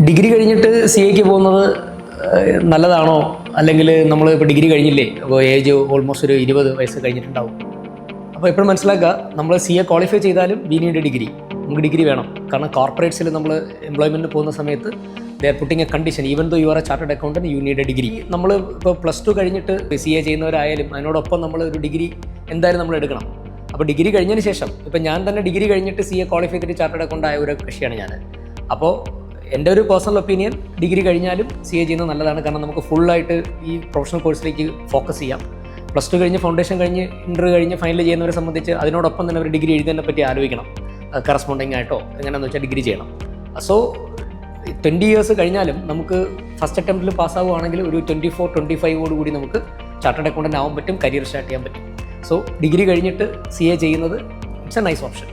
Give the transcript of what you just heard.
Degree കഴിഞ്ഞിട്ട് C എക്ക് പോകുന്നത് നല്ലതാണോ, അല്ലെങ്കിൽ നമ്മൾ ഇപ്പോൾ ഡിഗ്രി കഴിഞ്ഞില്ലേ, അപ്പോൾ ഏജ് ഓൾമോസ്റ്റ് ഒരു 20 വയസ്സ് കഴിഞ്ഞിട്ടുണ്ടാവും. അപ്പോൾ എപ്പോഴും മനസ്സിലാക്കുക, നമ്മൾ സി എ ക്വാളിഫൈ ചെയ്താലും വി നീഡ് ഡിഗ്രി. നമുക്ക് ഡിഗ്രി വേണം. കാരണം കോർപ്പറേറ്റ്സിൽ നമ്മൾ എംപ്ലോയ്മെൻറ്റിന് പോകുന്ന സമയത്ത് they are putting a condition, even though you are a chartered accountant you need a degree. നമ്മൾ ഇപ്പോൾ +2 കഴിഞ്ഞിട്ട് സി എ ചെയ്യുന്നവരായാലും അതിനോടൊപ്പം നമ്മൾ ഒരു ഡിഗ്രി എന്തായാലും നമ്മൾ എടുക്കണം. അപ്പോൾ ഡിഗ്രി കഴിഞ്ഞതിന് ശേഷം ഇപ്പോൾ ഞാൻ തന്നെ ഡിഗ്രി കഴിഞ്ഞിട്ട് സി എ ക്വാളിഫൈ ചെയ്തിട്ട് ചാർട്ടേഡ് അക്കൗണ്ട് ആയ ഒരു കക്ഷിയാണ് ഞാൻ. അപ്പോൾ എൻ്റെ ഒരു പേഴ്സണൽ ഒപ്പീനിയൻ, ഡിഗ്രി കഴിഞ്ഞാലും സി എ ചെയ്യുന്നത് നല്ലതാണ്. കാരണം നമുക്ക് ഫുള്ളായിട്ട് ഈ പ്രൊഫഷണൽ കോഴ്സിലേക്ക് ഫോക്കസ് ചെയ്യാം. +2 കഴിഞ്ഞ് ഫൗണ്ടേഷൻ കഴിഞ്ഞ് ഇൻ്റർവ്യൂ കഴിഞ്ഞ് ഫൈനൽ ചെയ്യുന്നവരെ സംബന്ധിച്ച് അതിനോടൊപ്പം തന്നെ ഒരു ഡിഗ്രി എഴുതുന്നതിനെ പറ്റി ആലോചിക്കണം. കറസ്പോണ്ടിങ് ആയിട്ടോ എങ്ങനെയാണെന്ന് വെച്ചാൽ ഡിഗ്രി ചെയ്യണം. സോ 20 ഇയേഴ്സ് കഴിഞ്ഞാലും നമുക്ക് ഫസ്റ്റ് അറ്റംപ്റ്റിൽ പാസ്സാവുകയാണെങ്കിൽ ഒരു 24-25 കൂടി നമുക്ക് ചാർട്ടേഡ് അക്കൗണ്ടൻ്റ് ആവാൻ പറ്റും, കരിയർ സ്റ്റാർട്ട് ചെയ്യാൻ പറ്റും. സോ ഡിഗ്രി കഴിഞ്ഞിട്ട് സി എ ചെയ്യുന്നത് ഇറ്റ്സ് എ നൈസ് ഓപ്ഷൻ.